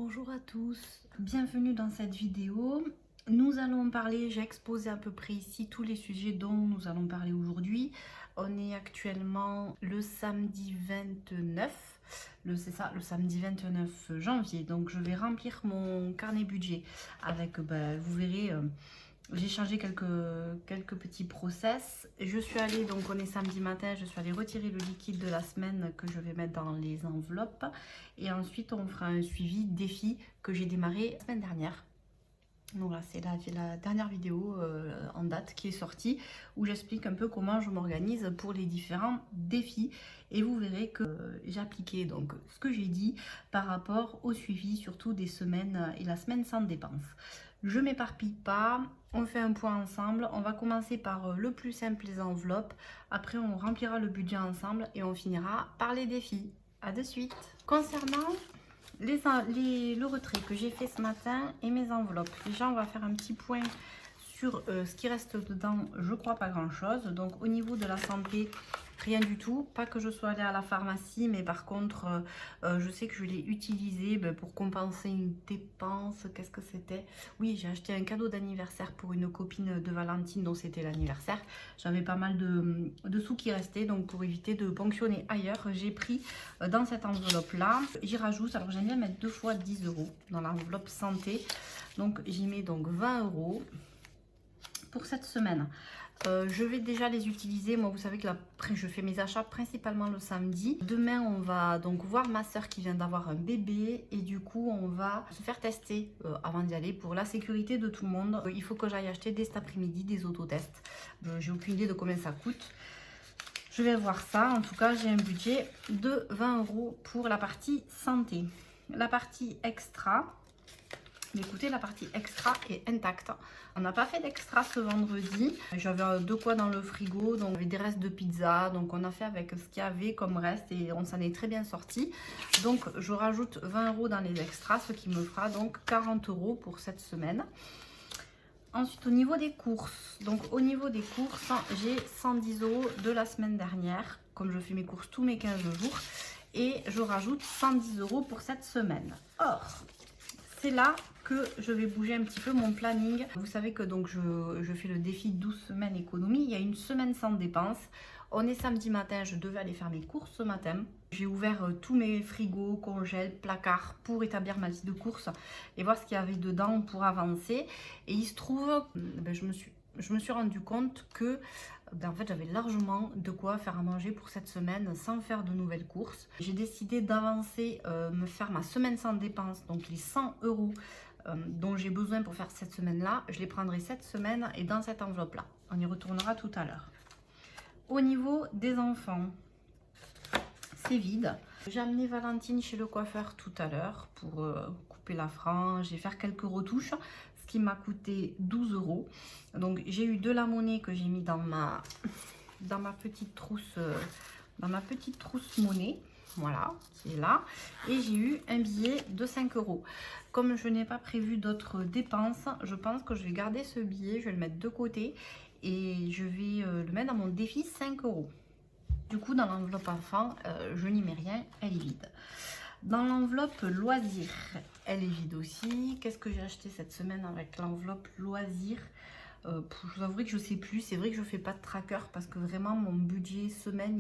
Bonjour à tous, bienvenue dans cette vidéo. Nous allons parler, j'ai exposé à peu près ici tous les sujets dont nous allons parler aujourd'hui. On est actuellement le samedi 29, c'est ça, le samedi 29 janvier. Donc je vais remplir mon carnet budget avec, vous verrez, j'ai changé quelques petits process. Je suis allée, donc on est samedi matin, je suis allée retirer le liquide de la semaine que je vais mettre dans les enveloppes. Et ensuite, on fera un suivi défi que j'ai démarré la semaine dernière. Donc là, c'est la dernière vidéo en date qui est sortie où j'explique un peu comment je m'organise pour les différents défis. Et vous verrez que j'ai appliqué donc ce que j'ai dit par rapport au suivi, surtout des semaines et la semaine sans dépenses. Je m'éparpille pas, on fait un point ensemble. On va commencer par le plus simple, les enveloppes. Après, on remplira le budget ensemble et on finira par les défis. À de suite. Concernant le retrait que j'ai fait ce matin et mes enveloppes, déjà on va faire un petit point sur ce qui reste dedans. Je crois pas grand chose. Donc au niveau de la santé, rien du tout. Pas que je sois allée à la pharmacie, mais par contre je sais que je l'ai utilisé pour compenser une dépense. Qu'est-ce que c'était? Oui, j'ai acheté un cadeau d'anniversaire pour une copine de Valentine dont c'était l'anniversaire. J'avais pas mal de sous qui restaient, donc pour éviter de ponctionner ailleurs, j'ai pris dans cette enveloppe là, j'y rajoute, alors j'aime bien mettre 2 fois 10 € dans l'enveloppe santé. Donc j'y mets donc 20 € pour cette semaine. Je vais déjà les utiliser. Moi, vous savez que je fais mes achats principalement le samedi. Demain, on va donc voir ma soeur qui vient d'avoir un bébé. Et du coup, on va se faire tester avant d'y aller pour la sécurité de tout le monde. Il faut que j'aille acheter dès cet après-midi des autotests. J'ai aucune idée de combien ça coûte. Je vais voir ça. En tout cas, j'ai un budget de 20 € pour la partie santé. La partie extra... Mais écoutez, la partie extra est intacte. On n'a pas fait d'extra ce vendredi. J'avais de quoi dans le frigo, donc j'avais des restes de pizza. Donc on a fait avec ce qu'il y avait comme reste et on s'en est très bien sorti. Donc je rajoute 20 € dans les extras, ce qui me fera donc 40 € pour cette semaine. Ensuite, au niveau des courses, j'ai 110 € de la semaine dernière, comme je fais mes courses tous mes 15 jours. Et je rajoute 110 € pour cette semaine. Or, c'est là que je vais bouger un petit peu mon planning. Vous savez que donc je fais le défi 12 semaines économie. Il y a une semaine sans dépenses. On est samedi matin, je devais aller faire mes courses ce matin. J'ai ouvert tous mes frigos, congèles, placards pour établir ma liste de courses et voir ce qu'il y avait dedans pour avancer. Et il se trouve, je me suis rendu compte que en fait, j'avais largement de quoi faire à manger pour cette semaine sans faire de nouvelles courses. J'ai décidé d'avancer, me faire ma semaine sans dépenses, donc les 100 € dont j'ai besoin pour faire cette semaine-là. Je les prendrai cette semaine et dans cette enveloppe-là. On y retournera tout à l'heure. Au niveau des enfants, c'est vide. J'ai amené Valentine chez le coiffeur tout à l'heure pour couper la frange et faire quelques retouches, ce qui m'a coûté 12 €. Donc j'ai eu de la monnaie que j'ai mis dans ma petite trousse monnaie, voilà, qui est là, et j'ai eu un billet de 5 €. Comme je n'ai pas prévu d'autres dépenses, je pense que je vais garder ce billet, je vais le mettre de côté et je vais le mettre dans mon défi 5 €. Du coup, dans l'enveloppe enfant, je n'y mets rien, elle est vide. Dans l'enveloppe loisirs, elle est vide aussi. Qu'est-ce que j'ai acheté cette semaine avec l'enveloppe loisirs? Je vous avouerai que je ne sais plus. C'est vrai que je ne fais pas de tracker parce que vraiment mon budget semaine,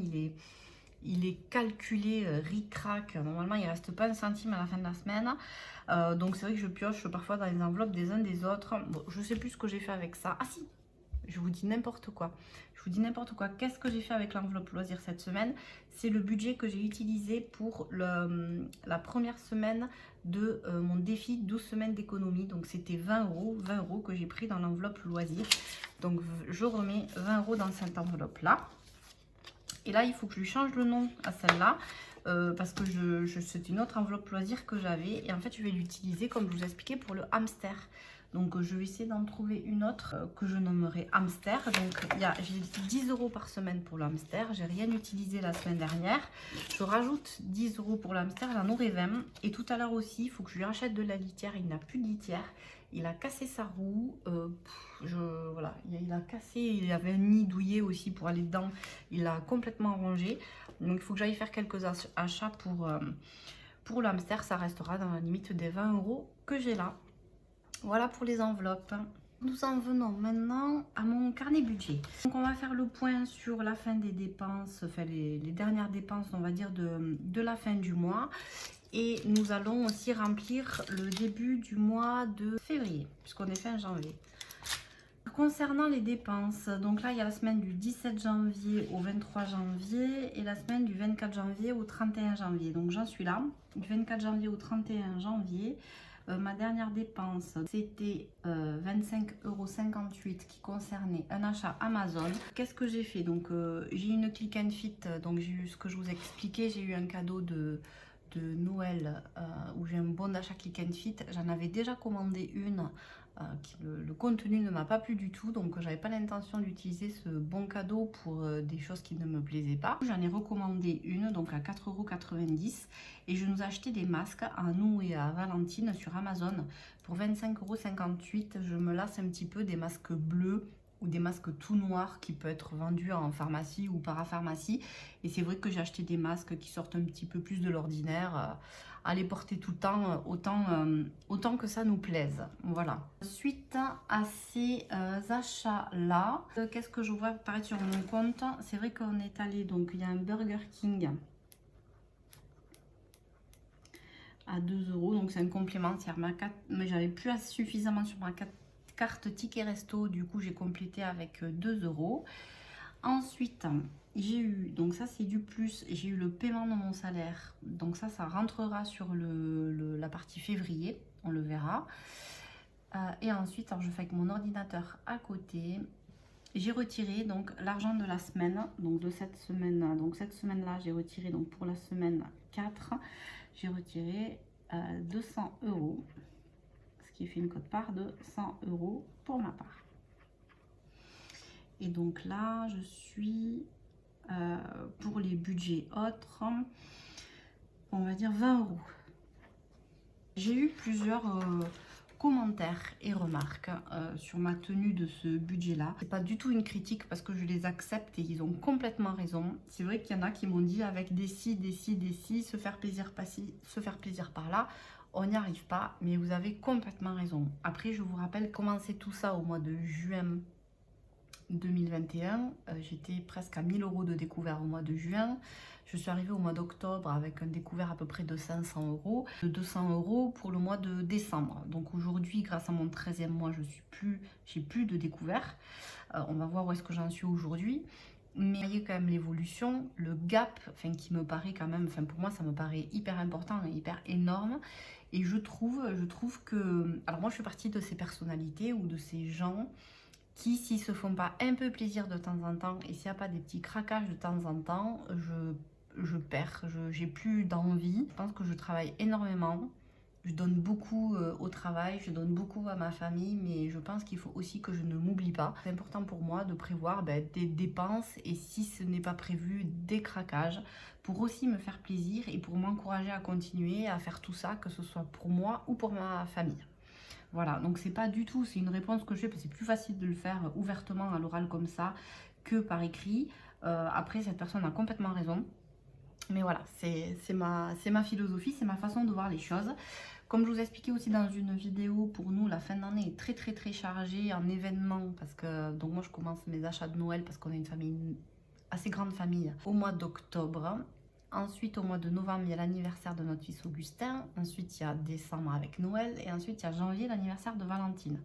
il est calculé ric-rac. Normalement, il ne reste pas un centime à la fin de la semaine. Donc c'est vrai que je pioche parfois dans les enveloppes des uns des autres. Bon, je ne sais plus ce que j'ai fait avec ça. Ah si! Je vous dis n'importe quoi. Qu'est-ce que j'ai fait avec l'enveloppe loisir cette semaine? C'est le budget que j'ai utilisé pour la première semaine de mon défi 12 semaines d'économie. Donc c'était 20 € que j'ai pris dans l'enveloppe loisir. Donc je remets 20 € dans cette enveloppe-là. Et là, il faut que je lui change le nom à celle-là. Parce que c'est une autre enveloppe loisir que j'avais. Et en fait, je vais l'utiliser, comme je vous expliquais, pour le hamster. Donc je vais essayer d'en trouver une autre que je nommerai hamster. Donc j'ai 10 € par semaine pour le hamster. J'ai rien utilisé la semaine dernière. Je rajoute 10 € pour le hamster, il en aurait 20. Et tout à l'heure aussi, il faut que je lui rachète de la litière. Il n'a plus de litière. Il a cassé sa roue. Voilà, il a cassé. Il avait un nid douillet aussi pour aller dedans. Il l'a complètement rongé. Donc il faut que j'aille faire quelques achats Pour le hamster, ça restera dans la limite des 20 € que j'ai là. Voilà pour les enveloppes. Nous en venons maintenant à mon carnet budget. Donc on va faire le point sur la fin des dépenses, enfin les dernières dépenses, on va dire, de la fin du mois. Et nous allons aussi remplir le début du mois de février, puisqu'on est fin janvier. Concernant les dépenses, donc là il y a la semaine du 17 janvier au 23 janvier et la semaine du 24 janvier au 31 janvier. Donc j'en suis là, du 24 janvier au 31 janvier. Ma dernière dépense, c'était 25,58 € qui concernait un achat Amazon. Qu'est-ce que j'ai fait? Donc j'ai une Click and Fit, donc j'ai eu ce que je vous ai expliqué, j'ai eu un cadeau de Noël où j'ai un bon d'achat Click and Fit. J'en avais déjà commandé une, le contenu ne m'a pas plu du tout, donc j'avais pas l'intention d'utiliser ce bon cadeau pour des choses qui ne me plaisaient pas. J'en ai recommandé une, donc à 4,90 € et je nous ai acheté des masques à nous et à Valentine sur Amazon pour 25,58 €. Je me lasse un petit peu des masques bleus ou des masques tout noirs qui peuvent être vendus en pharmacie ou parapharmacie. Et c'est vrai que j'ai acheté des masques qui sortent un petit peu plus de l'ordinaire. À les porter tout le temps, autant que ça nous plaise. Voilà. Suite à ces achats-là, qu'est-ce que je vois apparaître sur mon compte? C'est vrai qu'on est allé, donc il y a un Burger King à 2 €, donc c'est un complémentaire. Mais j'avais plus suffisamment sur ma carte ticket resto, du coup j'ai complété avec 2 €. Ensuite j'ai eu, donc ça c'est du plus, j'ai eu le paiement de mon salaire, donc ça rentrera sur la partie février, on le verra. Et ensuite, alors je fais avec mon ordinateur à côté, j'ai retiré donc l'argent de la semaine, donc de cette semaine. Donc cette semaine là j'ai retiré, donc pour la semaine 4 j'ai retiré 200 €, ce qui fait une quote-part de 100 € pour ma part. Et donc là, je suis pour les budgets autres, on va dire 20 €. J'ai eu plusieurs commentaires et remarques sur ma tenue de ce budget-là. C'est pas du tout une critique parce que je les accepte et ils ont complètement raison. C'est vrai qu'il y en a qui m'ont dit avec des ci, se faire plaisir par-ci, se faire plaisir par-là. On n'y arrive pas, mais vous avez complètement raison. Après, je vous rappelle, commencer tout ça au mois de juin 2021, j'étais presque à 1000 € de découvert au mois de juin. Je suis arrivée au mois d'octobre avec un découvert à peu près de 500 €, de 200 € pour le mois de décembre. Donc aujourd'hui, grâce à mon 13e mois, j'ai plus de découvert. On va voir où est-ce que j'en suis aujourd'hui. Mais vous voyez quand même l'évolution, le gap, enfin qui me paraît quand même, enfin pour moi ça me paraît hyper important et hyper énorme. Et je trouve que, alors moi je fais partie de ces personnalités ou de ces gens qui, s'ils se font pas un peu plaisir de temps en temps et s'il n'y a pas des petits craquages de temps en temps, je perds, j'ai plus d'envie. Je pense que je travaille énormément, je donne beaucoup au travail, je donne beaucoup à ma famille, mais je pense qu'il faut aussi que je ne m'oublie pas. C'est important pour moi de prévoir des dépenses et si ce n'est pas prévu, des craquages pour aussi me faire plaisir et pour m'encourager à continuer à faire tout ça, que ce soit pour moi ou pour ma famille. Voilà, donc c'est pas du tout, c'est une réponse que je fais parce que c'est plus facile de le faire ouvertement à l'oral comme ça que par écrit. Après, cette personne a complètement raison. Mais voilà, c'est ma philosophie, c'est ma façon de voir les choses. Comme je vous ai expliqué aussi dans une vidéo, pour nous, la fin d'année est très chargée en événements. Parce que, donc moi, je commence mes achats de Noël parce qu'on est une famille, assez grande famille, au mois d'octobre. Ensuite, au mois de novembre, il y a l'anniversaire de notre fils Augustin. Ensuite, il y a décembre avec Noël. Et ensuite, il y a janvier, l'anniversaire de Valentine.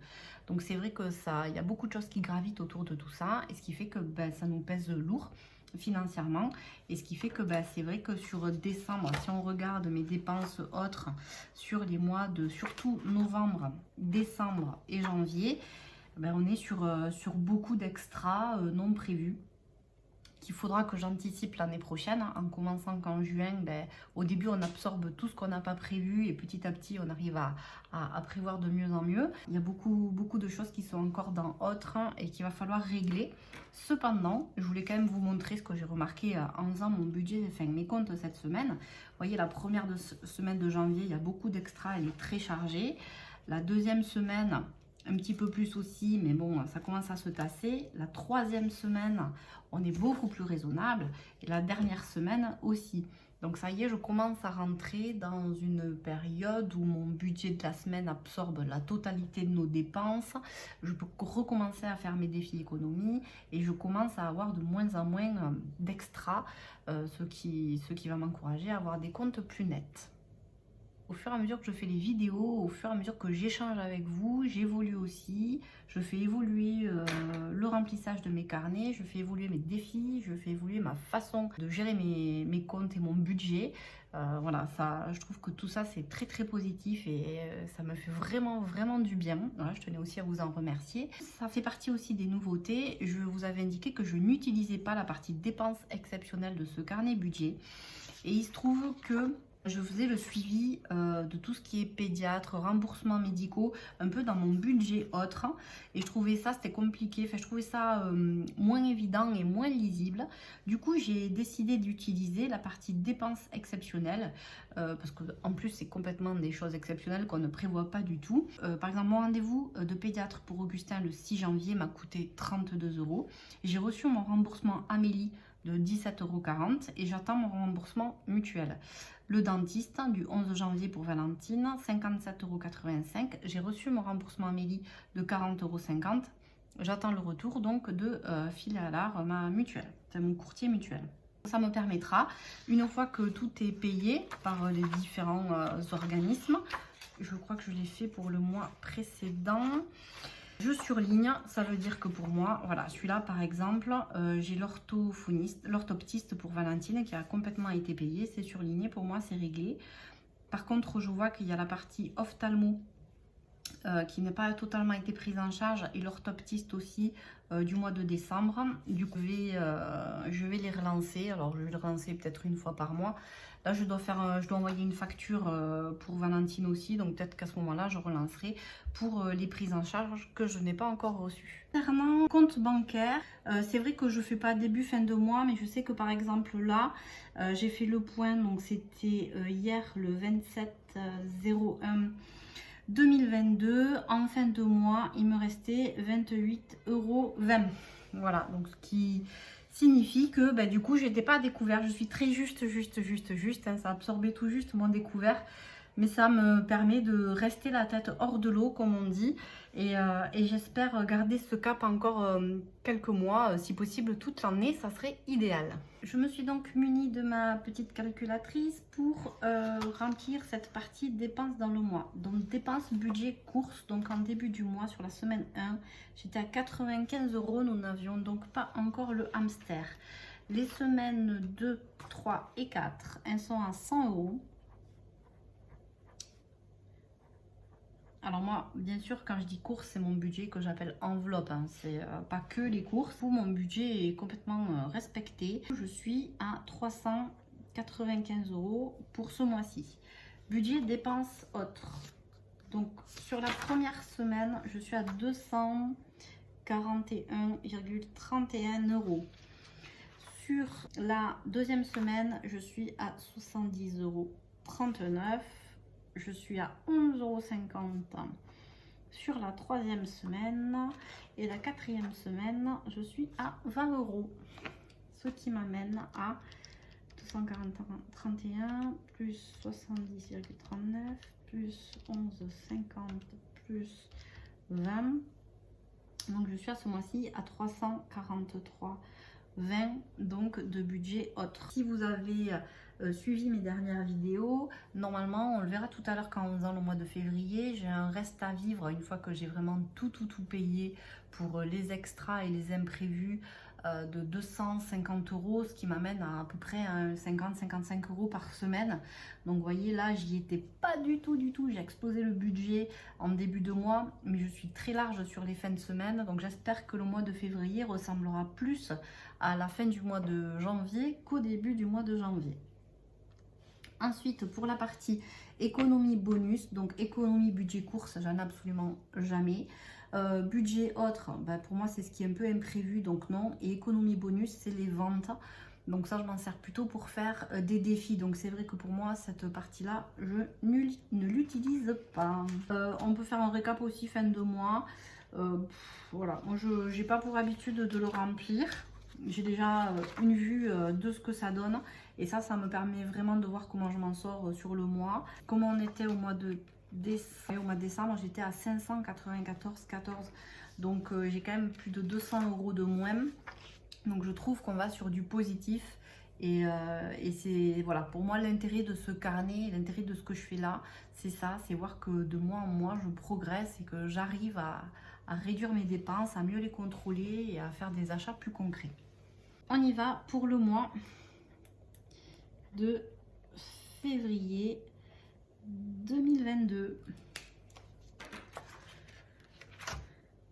Donc, c'est vrai que il y a beaucoup de choses qui gravitent autour de tout ça. Et ce qui fait que ça nous pèse lourd financièrement. Et ce qui fait que c'est vrai que sur décembre, si on regarde mes dépenses autres sur les mois de surtout novembre, décembre et janvier, on est sur beaucoup d'extras non prévus, qu'il faudra que j'anticipe l'année prochaine, en commençant qu'en juin, au début on absorbe tout ce qu'on n'a pas prévu et petit à petit on arrive à prévoir de mieux en mieux. Il y a beaucoup de choses qui sont encore dans autres et qu'il va falloir régler. Cependant, je voulais quand même vous montrer ce que j'ai remarqué en faisant mon budget, enfin mes comptes cette semaine. Vous voyez, la première semaine de janvier, il y a beaucoup d'extras, elle est très chargée. La deuxième semaine, un petit peu plus aussi, mais bon, ça commence à se tasser. La troisième semaine, on est beaucoup plus raisonnable. Et la dernière semaine aussi. Donc ça y est, je commence à rentrer dans une période où mon budget de la semaine absorbe la totalité de nos dépenses. Je peux recommencer à faire mes défis économie et je commence à avoir de moins en moins d'extra, ce qui va m'encourager à avoir des comptes plus nets. Au fur et à mesure que je fais les vidéos, au fur et à mesure que j'échange avec vous, j'évolue aussi. Je fais évoluer le remplissage de mes carnets, je fais évoluer mes défis, je fais évoluer ma façon de gérer mes comptes et mon budget. Voilà, ça, je trouve que tout ça c'est très très positif et ça me fait vraiment du bien. Voilà, je tenais aussi à vous en remercier. Ça fait partie aussi des nouveautés. Je vous avais indiqué que je n'utilisais pas la partie dépenses exceptionnelles de ce carnet budget. Et il se trouve que je faisais le suivi de tout ce qui est pédiatre, remboursements médicaux, un peu dans mon budget autre. Et je trouvais ça, c'était compliqué, enfin, je trouvais ça moins évident et moins lisible. Du coup, j'ai décidé d'utiliser la partie dépenses exceptionnelles, parce qu'en plus, c'est complètement des choses exceptionnelles qu'on ne prévoit pas du tout. Par exemple, mon rendez-vous de pédiatre pour Augustin le 6 janvier m'a coûté 32 €. J'ai reçu mon remboursement Amélie de 17,40 € et j'attends mon remboursement mutuel. Le dentiste du 11 janvier pour Valentine, 57,85 €. J'ai reçu mon remboursement Amélie de 40,50 €. J'attends le retour donc de Filalar, ma mutuelle, c'est mon courtier mutuel. Ça me permettra, une fois que tout est payé par les différents organismes, je crois que je l'ai fait pour le mois précédent. Je surligne, ça veut dire que pour moi, voilà, celui-là par exemple, j'ai l'orthoptiste pour Valentine qui a complètement été payé, c'est surligné, pour moi c'est réglé. Par contre, je vois qu'il y a la partie ophtalmo qui n'a pas totalement été prise en charge et l'orthoptiste aussi du mois de décembre. Du coup, je vais les relancer. Alors, je vais les relancer peut-être une fois par mois. Là, je dois envoyer une facture pour Valentine aussi. Donc, peut-être qu'à ce moment-là, je relancerai pour les prises en charge que je n'ai pas encore reçues. Concernant compte bancaire, c'est vrai que je ne fais pas début, fin de mois, mais je sais que par exemple là, j'ai fait le point. Donc, c'était hier le 27/01. 2022, en fin de mois, il me restait 28,20 €. Voilà, donc ce qui signifie que bah, du coup, j'étais pas à découvert. Je suis très juste, hein, ça absorbait tout juste mon découvert. Mais ça me permet de rester la tête hors de l'eau, comme on dit. Et j'espère garder ce cap encore quelques mois, si possible toute l'année, ça serait idéal. Je me suis donc munie de ma petite calculatrice pour remplir cette partie dépenses dans le mois. Donc dépenses, budget, courses. Donc en début du mois, sur la semaine 1, j'étais à 95 €. Nous n'avions donc pas encore le hamster. Les semaines 2, 3 et 4, elles sont à 100 €. Alors moi, bien sûr, quand je dis courses, c'est mon budget que j'appelle enveloppe. Hein. C'est pas que les courses. Mon budget est complètement respecté. Je suis à 395 € pour ce mois-ci. Budget dépenses autres. Donc sur la première semaine, je suis à 241,31 €. Sur la deuxième semaine, je suis à 70,39 €. Je suis à 11,50 € sur la troisième semaine et la quatrième semaine, je suis à 20 €. Ce qui m'amène à 240,31 plus 70,39 plus 11,50 plus 20. Donc je suis à ce mois-ci à 343,20 donc de budget autre. Si vous avez suivi mes dernières vidéos, normalement on le verra tout à l'heure quand on est le mois de février, j'ai un reste à vivre une fois que j'ai vraiment tout payé pour les extras et les imprévus de 250 €, ce qui m'amène à peu près 50-55 € par semaine. Donc vous voyez là, j'y étais pas du tout, j'ai explosé le budget en début de mois, mais je suis très large sur les fins de semaine, donc j'espère que le mois de février ressemblera plus à la fin du mois de janvier qu'au début du mois de janvier. Ensuite, pour la partie économie bonus, donc économie budget course, j'en ai absolument jamais. Budget autre, ben pour moi c'est ce qui est un peu imprévu, donc non. Et économie bonus, c'est les ventes. Donc ça, je m'en sers plutôt pour faire des défis. Donc c'est vrai que pour moi, cette partie-là, je ne l'utilise pas. On peut faire un récap aussi fin de mois. Voilà, moi je n'ai pas pour habitude de le remplir. j'ai déjà une vue de ce que ça donne. Et ça me permet vraiment de voir comment je m'en sors sur le mois. Comment on était au mois de décembre, j'étais à 594,14. Donc j'ai quand même plus de 200 € de moins. Donc je trouve qu'on va sur du positif. Et c'est voilà, pour moi l'intérêt de ce carnet, l'intérêt de ce que je fais là, c'est ça, c'est voir que de mois en mois je progresse et que j'arrive à réduire mes dépenses, à mieux les contrôler et à faire des achats plus concrets. On y va pour le mois de février 2022.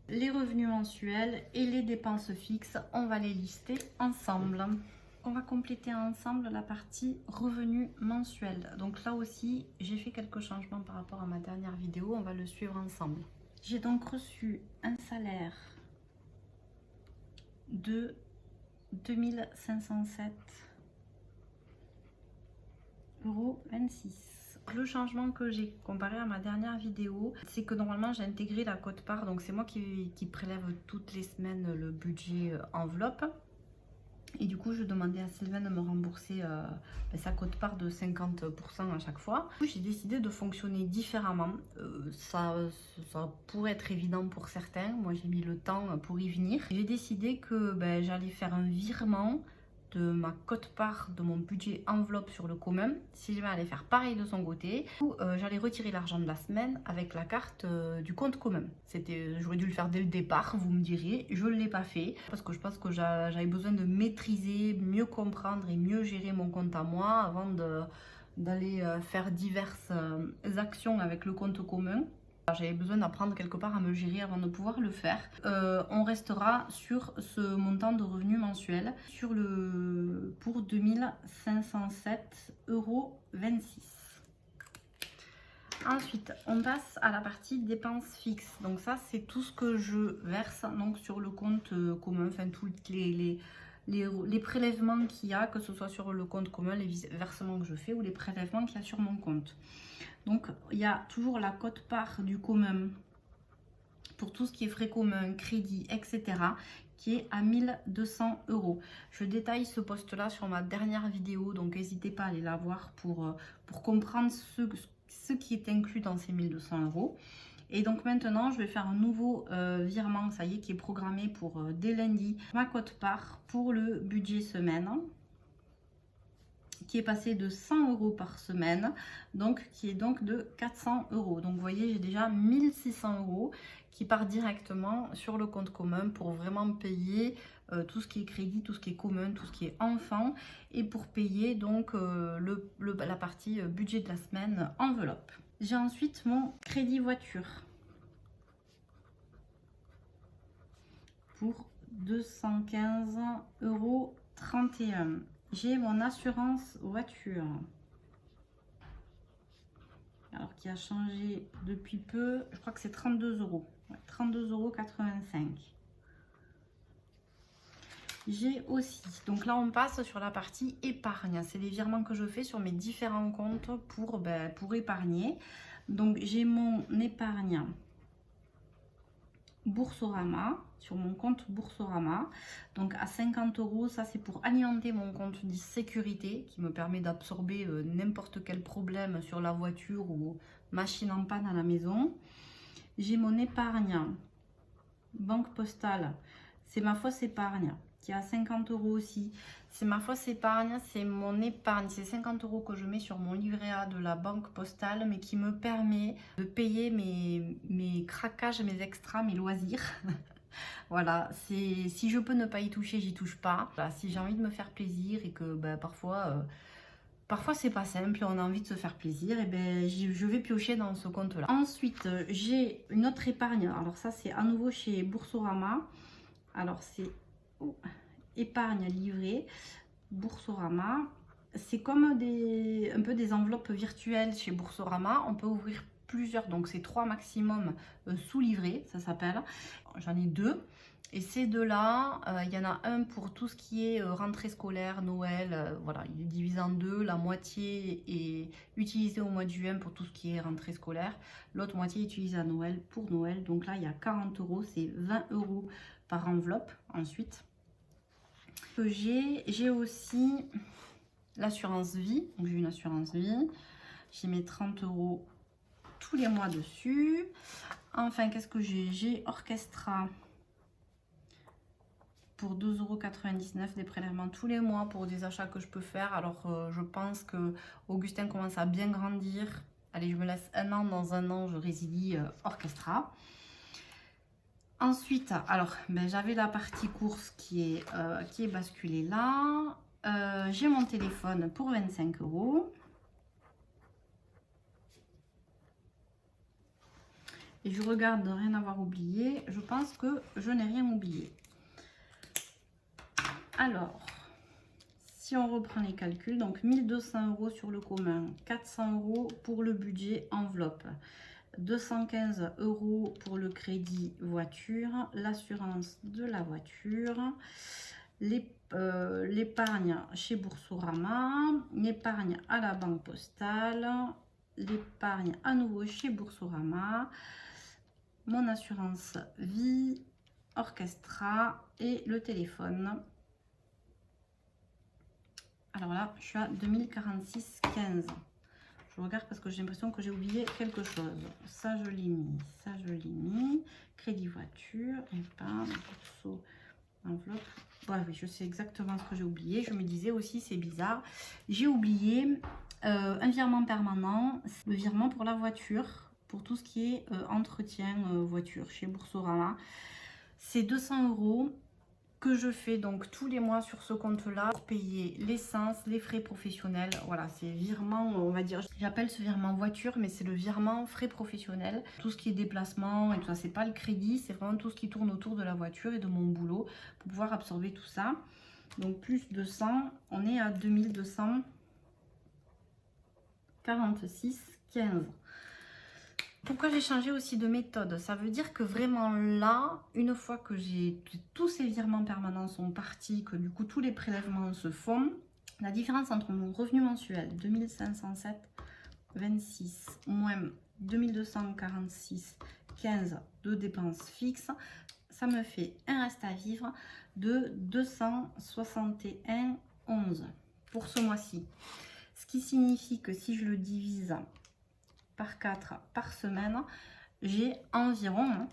Les revenus mensuels et les dépenses fixes, on va les lister ensemble. On va compléter ensemble la partie revenus mensuels. Donc là aussi, j'ai fait quelques changements par rapport à ma dernière vidéo. On va le suivre ensemble. J'ai donc reçu un salaire de 2507,26 €. Le changement que j'ai comparé à ma dernière vidéo, c'est que normalement j'ai intégré la quote-part. Donc c'est moi qui prélève toutes les semaines le budget enveloppe. Et du coup, je demandais à Sylvain de me rembourser sa quote-part de 50% à chaque fois. J'ai décidé de fonctionner différemment. Ça pourrait être évident pour certains. Moi, j'ai mis le temps pour y venir. J'ai décidé que j'allais faire un virement de ma quote-part de mon budget enveloppe sur le commun. Sylvain allait faire pareil de son côté. J'allais retirer l'argent de la semaine avec la carte du compte commun. J'aurais dû le faire dès le départ, vous me direz. Je ne l'ai pas fait parce que je pense que j'avais besoin de maîtriser, mieux comprendre et mieux gérer mon compte à moi avant d'aller faire diverses actions avec le compte commun. J'avais besoin d'apprendre quelque part à me gérer avant de pouvoir le faire. On restera sur ce montant de revenus mensuel pour 2507,26 €. Ensuite, on passe à la partie dépenses fixes. Donc ça, c'est tout ce que je verse donc sur le compte commun, enfin tous les prélèvements qu'il y a, que ce soit sur le compte commun, les versements que je fais ou les prélèvements qu'il y a sur mon compte. Donc, il y a toujours la quote-part du commun pour tout ce qui est frais communs, crédit, etc. qui est à 1200 €. Je détaille ce poste-là sur ma dernière vidéo, donc n'hésitez pas à aller la voir pour comprendre ce qui est inclus dans ces 1200 €. Et donc maintenant, je vais faire un nouveau virement, ça y est, qui est programmé pour dès lundi. Ma quote-part pour le budget semaine, qui est passé de 100 € par semaine, donc qui est donc de 400 €. Donc vous voyez, j'ai déjà 1600 € qui part directement sur le compte commun pour vraiment payer tout ce qui est crédit, tout ce qui est commun, tout ce qui est enfant, et pour payer donc la partie budget de la semaine enveloppe. J'ai ensuite mon crédit voiture pour 215,31 €. J'ai mon assurance voiture, alors qui a changé depuis peu, je crois que c'est 32 €, ouais, 32,85 €. J'ai aussi, donc là on passe sur la partie épargne, c'est les virements que je fais sur mes différents comptes pour épargner. Donc j'ai mon épargne Boursorama, sur mon compte Boursorama, donc à 50 €, ça c'est pour alimenter mon compte dit sécurité, qui me permet d'absorber n'importe quel problème sur la voiture ou machine en panne à la maison. J'ai mon épargne Banque Postale, c'est ma fausse épargne, qui est à 50 € aussi. C'est ma fausse épargne, c'est mon épargne, c'est 50 € que je mets sur mon livret A de la Banque Postale, mais qui me permet de payer mes craquages, mes extras, mes loisirs. Voilà, si je peux ne pas y toucher, j'y touche pas. Voilà, si j'ai envie de me faire plaisir et que parfois c'est pas simple et on a envie de se faire plaisir, et je vais piocher dans ce compte là. Ensuite, j'ai une autre épargne, alors ça c'est à nouveau chez Boursorama. Alors c'est épargne livrée Boursorama, c'est comme un peu des enveloppes virtuelles chez Boursorama. On peut ouvrir plusieurs, donc c'est 3 maximum sous livret, ça s'appelle. J'en ai 2. Et ces deux-là, il y en a un pour tout ce qui est rentrée scolaire, Noël, voilà, il est divisé en deux. La moitié est utilisée au mois de juin pour tout ce qui est rentrée scolaire. L'autre moitié est utilisée à Noël pour Noël. Donc là, il y a 40 €, c'est 20 € par enveloppe ensuite. J'ai aussi l'assurance vie. Donc j'ai une assurance vie. J'y mets 30 € tous les mois dessus. Enfin, qu'est-ce que j'ai? J'ai Orchestra pour 2,99 € des prélèvements tous les mois pour des achats que je peux faire. Alors, je pense que Augustin commence à bien grandir. Allez, je me laisse un an. Dans un an, je résilie Orchestra. Ensuite, alors, j'avais la partie course qui est basculée là. J'ai mon téléphone pour 25 €. Et je regarde de rien avoir oublié. Je pense que je n'ai rien oublié. Alors, si on reprend les calculs, donc 1200 € sur le commun, 400 € pour le budget enveloppe, 215 € pour le crédit voiture, l'assurance de la voiture, l'épargne chez Boursorama, l'épargne à la banque postale, l'épargne à nouveau chez Boursorama, mon assurance vie, Orchestra et le téléphone. Alors là, je suis à 2046,15. Je regarde parce que j'ai l'impression que j'ai oublié quelque chose. Ça, je l'ai mis. Ça, je l'ai mis. Crédit voiture, épargne, bourseau, enveloppe. Ouais, oui, je sais exactement ce que j'ai oublié. Je me disais aussi, c'est bizarre. J'ai oublié un virement permanent, le virement pour la voiture, pour tout ce qui est entretien voiture chez Boursorama. C'est 200 € que je fais donc tous les mois sur ce compte-là pour payer l'essence, les frais professionnels. Voilà, c'est virement, on va dire, j'appelle ce virement voiture, mais c'est le virement frais professionnels. Tout ce qui est déplacement et tout ça, c'est pas le crédit, c'est vraiment tout ce qui tourne autour de la voiture et de mon boulot pour pouvoir absorber tout ça. Donc plus de 100, on est à 2246,15. Pourquoi j'ai changé aussi de méthode? Ça veut dire que vraiment là, une fois que tous ces virements permanents sont partis, que du coup tous les prélèvements se font, la différence entre mon revenu mensuel 2507,26 moins 2246,15 de dépenses fixes, ça me fait un reste à vivre de 261,11 pour ce mois-ci. Ce qui signifie que si je le divise par 4 par semaine, j'ai environ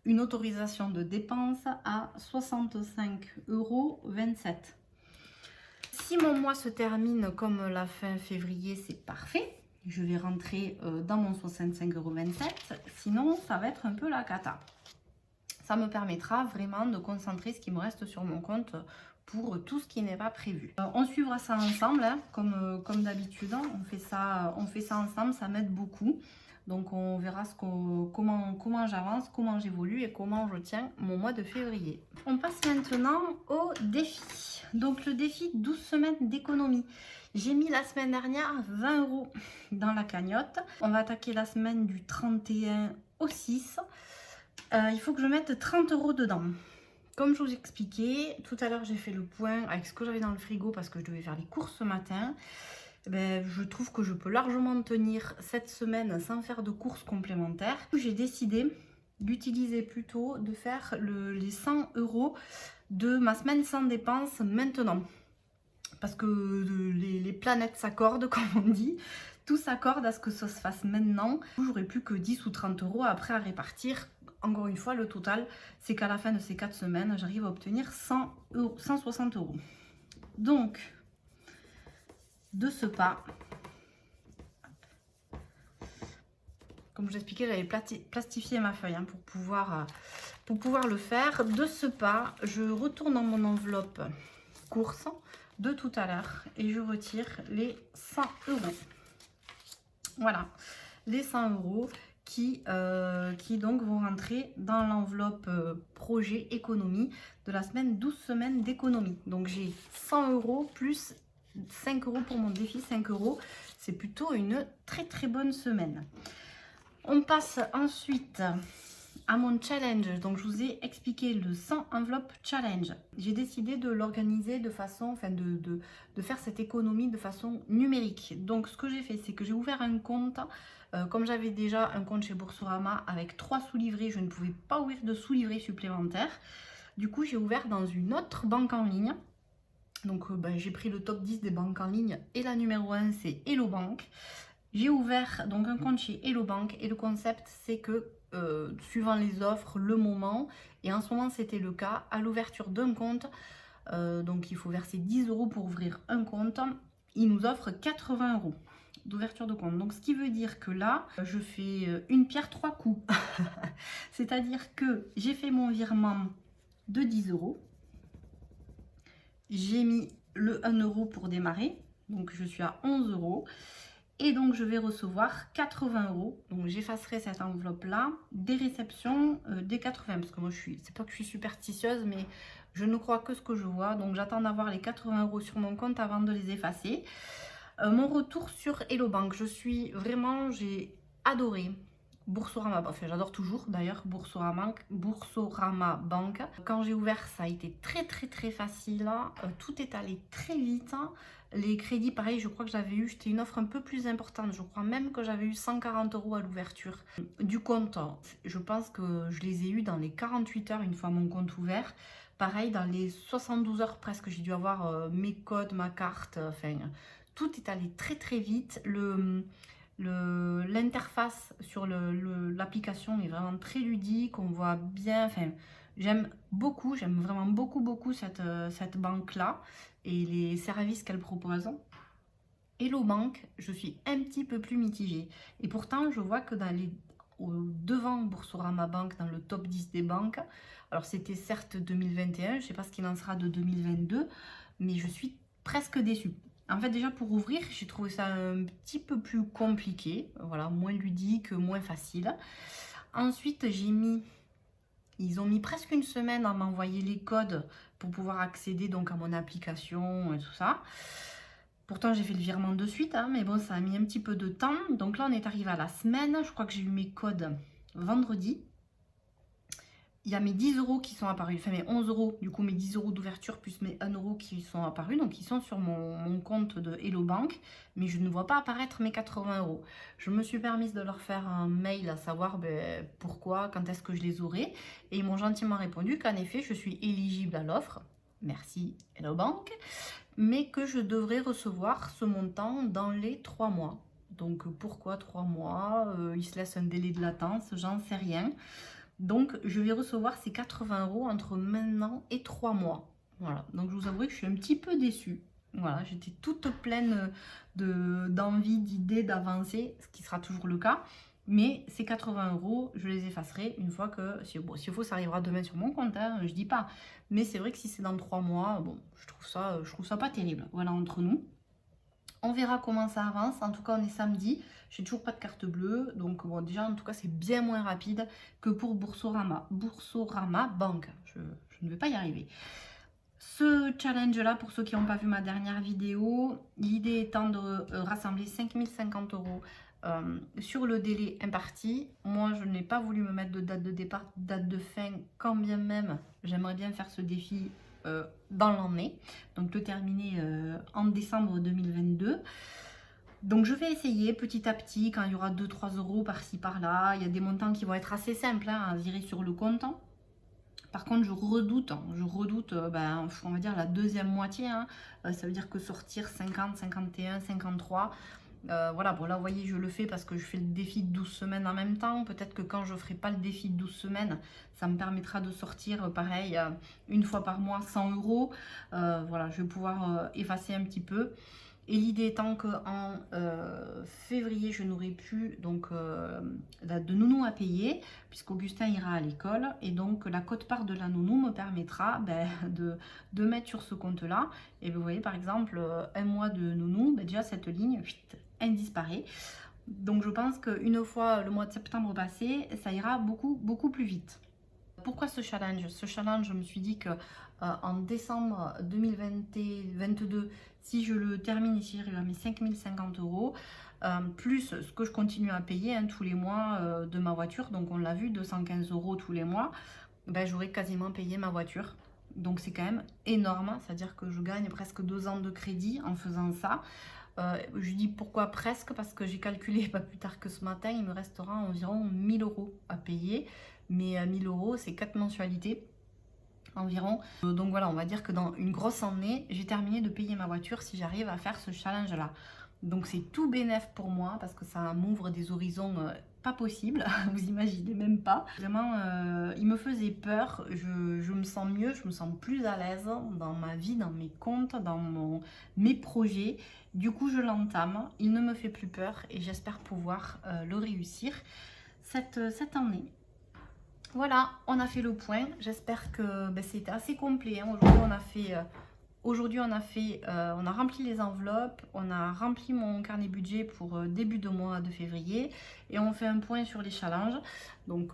une autorisation de dépenses à 65,27 €. Si mon mois se termine comme la fin février, c'est parfait. Je vais rentrer dans mon 65,27 €. Sinon, ça va être un peu la cata. Ça me permettra vraiment de concentrer ce qui me reste sur mon compte pour tout ce qui n'est pas prévu. On suivra ça ensemble, hein, comme d'habitude. On fait ça ensemble, ça m'aide beaucoup. Donc on verra comment j'avance, comment j'évolue et comment je tiens mon mois de février. On passe maintenant au défi. Donc le défi 12 semaines d'économie. J'ai mis la semaine dernière 20 € dans la cagnotte. On va attaquer la semaine du 31 au 6. Il faut que je mette 30 € dedans. Comme je vous expliquais, tout à l'heure j'ai fait le point avec ce que j'avais dans le frigo parce que je devais faire les courses ce matin. Je trouve que je peux largement tenir cette semaine sans faire de courses complémentaires. J'ai décidé d'utiliser plutôt, de faire les 100 € de ma semaine sans dépenses maintenant. Parce que les planètes s'accordent, comme on dit. Tout s'accorde à ce que ça se fasse maintenant. J'aurai plus que 10 ou 30 € après à répartir. Encore une fois, le total, c'est qu'à la fin de ces 4 semaines, j'arrive à obtenir 160 €. Donc, de ce pas, comme je vous expliquais, j'avais plastifié ma feuille hein, pour pouvoir le faire. De ce pas, je retourne dans mon enveloppe course de tout à l'heure et je retire les 100 €. Voilà, les 100 € qui donc vont rentrer dans l'enveloppe projet économie de la semaine 12 semaines d'économie. Donc j'ai 100 € plus 5 € pour mon défi 5 €. C'est plutôt une très très bonne semaine. On passe ensuite à mon challenge. Donc je vous ai expliqué le 100 enveloppe challenge. J'ai décidé de l'organiser de façon, enfin de faire cette économie de façon numérique. Donc ce que j'ai fait, c'est que j'ai ouvert un compte. Comme j'avais déjà un compte chez Boursorama avec 3 sous-livrets, je ne pouvais pas ouvrir de sous-livrets supplémentaires. Du coup, j'ai ouvert dans une autre banque en ligne. Donc, j'ai pris le top 10 des banques en ligne et la numéro 1, c'est Hello Bank. J'ai ouvert donc un compte chez Hello Bank et le concept, c'est que suivant les offres, le moment, et en ce moment, c'était le cas, à l'ouverture d'un compte, donc il faut verser 10 € pour ouvrir un compte, ils nous offrent 80 € d'ouverture de compte. Donc, ce qui veut dire que là, je fais une pierre trois coups. C'est-à-dire que j'ai fait mon virement de 10 €. J'ai mis le 1 € pour démarrer. Donc, je suis à 11 €. Et donc, je vais recevoir 80 €. Donc, j'effacerai cette enveloppe-là des réceptions des 80. Parce que moi, c'est pas que je suis superstitieuse, mais je ne crois que ce que je vois. Donc, j'attends d'avoir les 80 € sur mon compte avant de les effacer. Mon retour sur Hello Bank, j'ai adoré Boursorama, enfin j'adore toujours d'ailleurs Boursorama Bank. Quand j'ai ouvert, ça a été très facile, tout est allé très vite. Les crédits, pareil, je crois que c'était une offre un peu plus importante, je crois même que j'avais eu 140 € à l'ouverture du compte. Je pense que je les ai eu dans les 48 heures une fois mon compte ouvert. Pareil, dans les 72 heures presque, j'ai dû avoir mes codes, ma carte, enfin... Tout est allé très vite. L'interface sur l'application est vraiment très ludique. On voit bien. Enfin, j'aime vraiment beaucoup cette banque-là et les services qu'elle propose. Hello Bank, je suis un petit peu plus mitigée. Et pourtant, je vois que devant Boursorama Bank, dans le top 10 des banques, alors c'était certes 2021, je ne sais pas ce qu'il en sera de 2022, mais je suis presque déçue. En fait, déjà pour ouvrir, j'ai trouvé ça un petit peu plus compliqué, voilà, moins ludique, moins facile. Ensuite, ils ont mis presque une semaine à m'envoyer les codes pour pouvoir accéder donc à mon application et tout ça. Pourtant, j'ai fait le virement de suite, mais bon, ça a mis un petit peu de temps. Donc là, on est arrivé à la semaine. Je crois que j'ai eu mes codes vendredi. Il y a mes 10 € qui sont apparus, enfin mes 11 €, du coup mes 10 € d'ouverture plus mes 1 € qui sont apparus. Donc ils sont sur mon compte de Hello Bank, mais je ne vois pas apparaître mes 80 €. Je me suis permise de leur faire un mail à savoir pourquoi, quand est-ce que je les aurai. Et ils m'ont gentiment répondu qu'en effet, je suis éligible à l'offre. Merci Hello Bank. Mais que je devrais recevoir ce montant dans les 3 mois. Donc pourquoi 3 mois Ils se laissent un délai de latence, j'en sais rien. Donc je vais recevoir ces 80 € entre maintenant et 3 mois. Voilà, donc je vous avoue que je suis un petit peu déçue. Voilà, j'étais toute pleine d'envie, d'idées, d'avancer, ce qui sera toujours le cas. Mais ces 80 €, je les effacerai une fois que, s'il faut, ça arrivera demain sur mon compte, je dis pas. Mais c'est vrai que si c'est dans 3 mois, bon, je trouve ça pas terrible. Voilà, entre nous. On verra comment ça avance. En tout cas, on est samedi. J'ai toujours pas de carte bleue. Donc, bon, déjà, en tout cas, c'est bien moins rapide que pour Boursorama. Boursorama Bank. Je ne vais pas y arriver. Ce challenge-là, pour ceux qui n'ont pas vu ma dernière vidéo, l'idée étant de rassembler 5050 € sur le délai imparti. Moi, je n'ai pas voulu me mettre de date de départ, date de fin, quand bien même j'aimerais bien faire ce défi dans l'année, donc le terminer en décembre 2022. Donc je vais essayer petit à petit, quand il y aura 2-3 € par-ci par-là. Il y a des montants qui vont être assez simples à virer sur le compte. Par contre, je redoute, on va dire la deuxième moitié. Ça veut dire que sortir 50, 51, 53... voilà, bon là vous voyez je le fais parce que je fais le défi de 12 semaines en même temps. Peut-être que quand je ferai pas le défi de 12 semaines, ça me permettra de sortir pareil une fois par mois 100 €. Voilà, je vais pouvoir effacer un petit peu. Et l'idée étant qu'en février, je n'aurai plus donc, de nounou à payer, puisqu'Augustin ira à l'école. Et donc, la quote-part de la nounou me permettra de mettre sur ce compte-là. Et vous voyez, par exemple, un mois de nounou, déjà, cette ligne, elle disparaît. Donc, je pense qu'une fois le mois de septembre passé, ça ira beaucoup plus vite. Pourquoi ce challenge? Ce challenge, je me suis dit que en décembre 2022, si je le termine ici, j'arrive à mes 5050 €, plus ce que je continue à payer tous les mois de ma voiture, donc on l'a vu, 215 € tous les mois, j'aurai quasiment payé ma voiture. Donc c'est quand même énorme, c'est-à-dire que je gagne presque 2 ans de crédit en faisant ça. Je dis pourquoi presque, parce que j'ai calculé pas plus tard que ce matin, il me restera environ 1000 € à payer. Mais 1000 €, c'est 4 mensualités. environ. Donc voilà, on va dire que dans une grosse année, j'ai terminé de payer ma voiture si j'arrive à faire ce challenge-là. Donc c'est tout bénef pour moi parce que ça m'ouvre des horizons pas possibles, vous imaginez même pas. Vraiment, il me faisait peur, je me sens mieux, je me sens plus à l'aise dans ma vie, dans mes comptes, dans mes projets. Du coup, je l'entame, il ne me fait plus peur et j'espère pouvoir le réussir cette année. Voilà, on a fait le point. J'espère que c'était assez complet, hein. Aujourd'hui, on a rempli les enveloppes, on a rempli mon carnet budget pour début de mois de février et on fait un point sur les challenges. Donc,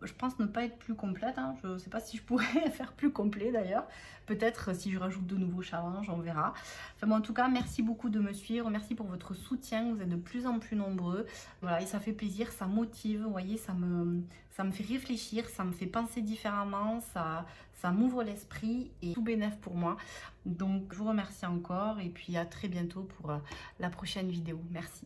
je pense ne pas être plus complète, hein. Je ne sais pas si je pourrais faire plus complet d'ailleurs. Peut-être si je rajoute de nouveaux challenges, on verra. Enfin, bon, en tout cas, merci beaucoup de me suivre. Merci pour votre soutien. Vous êtes de plus en plus nombreux. Voilà, et ça fait plaisir, ça motive. Vous voyez, ça me fait réfléchir, ça me fait penser différemment. Ça m'ouvre l'esprit et tout bénef pour moi. Donc, je vous remercie encore et puis à très bientôt pour la prochaine vidéo. Merci.